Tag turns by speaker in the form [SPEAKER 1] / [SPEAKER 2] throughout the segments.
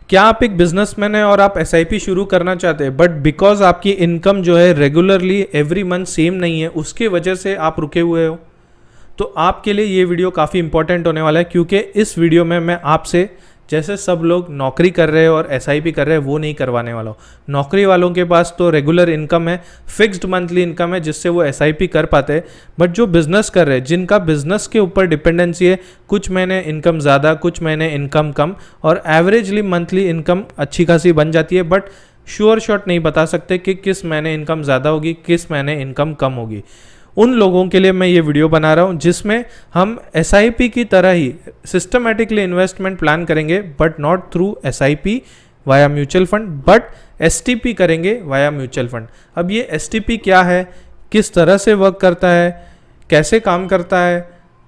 [SPEAKER 1] क्या आप एक बिजनेसमैन है और आप एसआईपी शुरू करना चाहते हैं, बट बिकॉज आपकी इनकम जो है रेगुलरली एवरी मंथ सेम नहीं है, उसके वजह से आप रुके हुए हो, तो आपके लिए ये वीडियो काफ़ी इंपॉर्टेंट होने वाला है। क्योंकि इस वीडियो में मैं आपसे जैसे सब लोग नौकरी कर रहे हैं और एसआईपी कर रहे हैं वो नहीं करवाने वाला हूँ। नौकरी वालों के पास तो रेगुलर इनकम है, फिक्स्ड मंथली इनकम है, जिससे वो एसआईपी कर पाते हैं। बट जो बिजनेस कर रहे हैं, जिनका बिजनेस के ऊपर डिपेंडेंसी है, कुछ महीने इनकम ज़्यादा, कुछ महीने इनकम कम, और एवरेजली मंथली इनकम अच्छी खासी बन जाती है, बट श्योर शॉट नहीं बता सकते कि किस महीने इनकम ज़्यादा होगी, किस महीने इनकम कम होगी। उन लोगों के लिए मैं ये वीडियो बना रहा हूँ जिसमें हम एसआईपी की तरह ही सिस्टमेटिकली इन्वेस्टमेंट प्लान करेंगे, but not through SIP via mutual fund, but STP करेंगे वाया म्यूचुअल फंड। अब ये एसटीपी क्या है, किस तरह से वर्क करता है, कैसे काम करता है,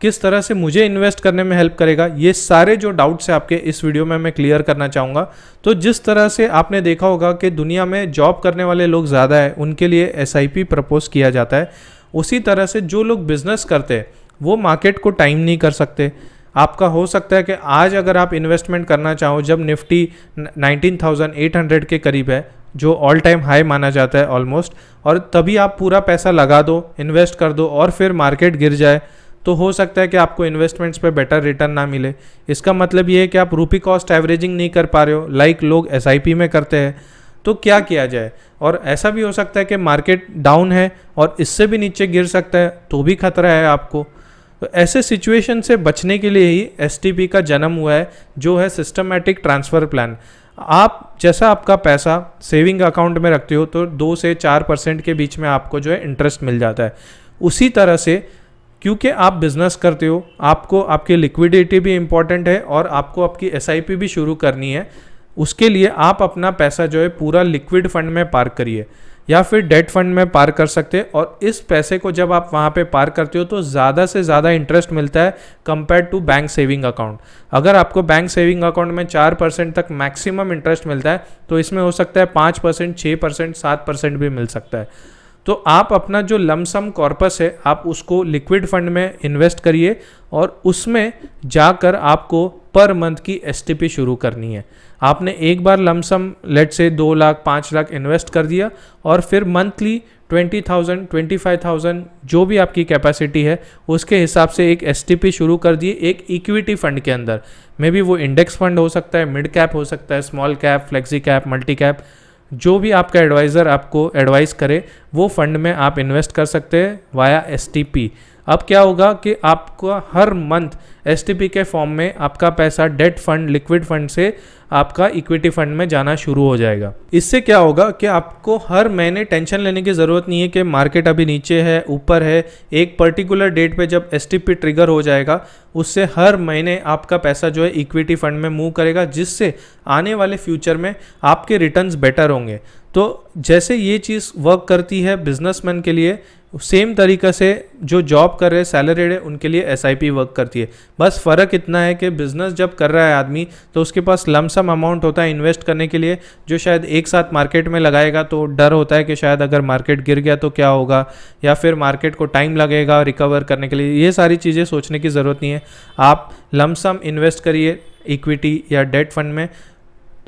[SPEAKER 1] किस तरह से मुझे इन्वेस्ट करने में हेल्प करेगा, ये सारे जो डाउट्स हैं आपके इस वीडियो में मैं क्लियर करना चाहूँगा। तो जिस तरह से आपने देखा होगा कि दुनिया में जॉब करने वाले लोग ज़्यादा है, उनके लिए एसआईपी प्रपोज किया जाता है, उसी तरह से जो लोग बिजनेस करते हैं वो मार्केट को टाइम नहीं कर सकते। आपका हो सकता है कि आज अगर आप इन्वेस्टमेंट करना चाहो, जब निफ्टी 19,800 के करीब है, जो ऑल टाइम हाई माना जाता है ऑलमोस्ट, और तभी आप पूरा पैसा लगा दो, इन्वेस्ट कर दो, और फिर मार्केट गिर जाए, तो हो सकता है कि आपको इन्वेस्टमेंट्स पे बेटर रिटर्न ना मिले। इसका मतलब ये है कि आप रूपी कॉस्ट एवरेजिंग नहीं कर पा रहे हो लाइक लोग एसआईपी में करते हैं। तो क्या किया जाए? और ऐसा भी हो सकता है कि मार्केट डाउन है और इससे भी नीचे गिर सकता है, तो भी खतरा है आपको। तो ऐसे सिचुएशन से बचने के लिए ही एसटीपी का जन्म हुआ है, जो है सिस्टमैटिक ट्रांसफ़र प्लान। आप जैसा आपका पैसा सेविंग अकाउंट में रखते हो तो 2 से 4% के बीच में आपको जो है इंटरेस्ट मिल जाता है। उसी तरह से क्योंकि आप बिजनेस करते हो, आपको आपकी लिक्विडिटी भी इम्पॉर्टेंट है और आपको आपकी एसआईपी भी शुरू करनी है। उसके लिए आप अपना पैसा जो है पूरा लिक्विड फंड में पार्क करिए या फिर डेट फंड में पार्क कर सकते हैं। और इस पैसे को जब आप वहाँ पे पार्क करते हो तो ज़्यादा से ज़्यादा इंटरेस्ट मिलता है compare to bank saving account. अगर आपको बैंक सेविंग अकाउंट में 4% तक मैक्सिमम इंटरेस्ट मिलता है, तो इसमें हो सकता है 5%, 6%, 7% भी मिल सकता है। तो आप अपना जो लमसम कॉर्पस है, आप उसको लिक्विड फंड में इन्वेस्ट करिए और उसमें जाकर आपको पर मंथ की एसटीपी शुरू करनी है। आपने एक बार लमसम लेट से 2 लाख 5 लाख इन्वेस्ट कर दिया और फिर मंथली 20,000 25,000 जो भी आपकी कैपेसिटी है उसके हिसाब से एक एसटीपी शुरू कर दिए एक इक्विटी फंड के अंदर। मे बी वो इंडेक्स फंड हो सकता है, मिड कैप हो सकता है, small cap, flexi cap, multi cap, जो भी आपका एडवाइज़र आपको एडवाइस करे वो फंड में आप इन्वेस्ट कर सकते हैं वाया एसटीपी। अब क्या होगा कि आपको हर मंथ एसटीपी के फॉर्म में आपका पैसा डेट फंड, लिक्विड फंड से आपका इक्विटी फंड में जाना शुरू हो जाएगा। इससे क्या होगा कि आपको हर महीने टेंशन लेने की ज़रूरत नहीं है कि मार्केट अभी नीचे है, ऊपर है। एक पर्टिकुलर डेट पे जब एसटीपी ट्रिगर हो जाएगा, उससे हर महीने आपका पैसा जो है इक्विटी फंड में मूव करेगा, जिससे आने वाले फ्यूचर में आपके रिटर्न्स बेटर होंगे। तो जैसे ये चीज़ वर्क करती है बिजनेसमैन के लिए, सेम तरीक़े से जो जॉब कर रहे हैं सैलरीड है उनके लिए एसआईपी वर्क करती है। बस फ़र्क इतना है कि बिज़नेस जब कर रहा है आदमी तो उसके पास लमसम अमाउंट होता है इन्वेस्ट करने के लिए, जो शायद एक साथ मार्केट में लगाएगा तो डर होता है कि शायद अगर मार्केट गिर गया तो क्या होगा, या फिर मार्केट को टाइम लगेगा रिकवर करने के लिए। ये सारी चीज़ें सोचने की ज़रूरत नहीं है। आप लमसम इन्वेस्ट करिए इक्विटी या डेट फंड में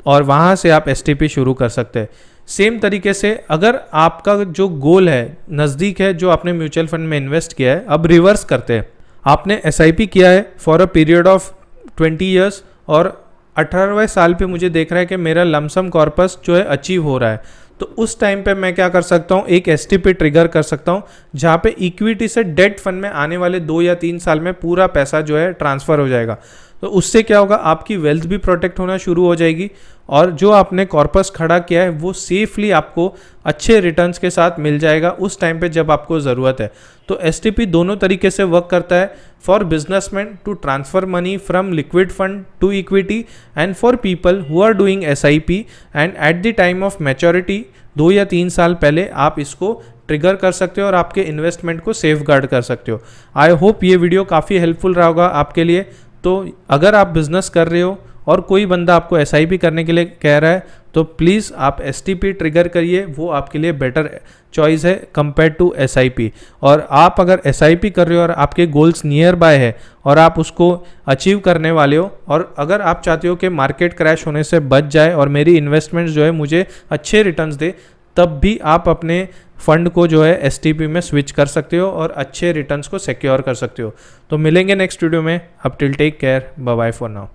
[SPEAKER 1] और वहाँ से आप एसटीपी शुरू कर सकते हैं। सेम तरीके से अगर आपका जो गोल है नज़दीक है, जो आपने म्यूचुअल फंड में इन्वेस्ट किया है, अब रिवर्स करते हैं। आपने एसआईपी किया है for a period of 20 years और 18वें साल पे मुझे देख रहा है कि मेरा लमसम कॉर्पस जो है अचीव हो रहा है, तो उस टाइम पे मैं क्या कर सकता हूँ, एक एसटीपी ट्रिगर कर सकता हूँ, जहाँ पे इक्विटी से डेट फंड में आने वाले 2 या 3 साल में पूरा पैसा जो है ट्रांसफ़र हो जाएगा। तो उससे क्या होगा, आपकी वेल्थ भी प्रोटेक्ट होना शुरू हो जाएगी और जो आपने कॉर्पस खड़ा किया है वो सेफली आपको अच्छे रिटर्न्स के साथ मिल जाएगा उस टाइम पे जब आपको ज़रूरत है। तो एसटीपी दोनों तरीके से वर्क करता है, for businessman to transfer money from liquid fund to equity, and for people who are doing SIP and at the time of maturity 2 या 3 साल पहले आप इसको ट्रिगर कर सकते हो और आपके इन्वेस्टमेंट को सेफ गार्ड कर सकते हो। आई होप ये वीडियो काफ़ी हेल्पफुल रहा होगा आपके लिए। तो अगर आप बिज़नेस कर रहे हो और कोई बंदा आपको एसआईपी करने के लिए कह रहा है तो प्लीज़ आप STP ट्रिगर करिए, वो आपके लिए बेटर चॉइस है कंपेयर टू SIP। और आप अगर SIP कर रहे हो और आपके गोल्स नियर बाय है और आप उसको अचीव करने वाले हो, और अगर आप चाहते हो कि मार्केट क्रैश होने से बच जाए और मेरी इन्वेस्टमेंट्स जो है मुझे अच्छे रिटर्न्स दे, तब भी आप अपने फंड को जो है STP में स्विच कर सकते हो और अच्छे रिटर्न्स को सिक्योर कर सकते हो। तो मिलेंगे नेक्स्ट वीडियो में। अब till take care, bye bye for now.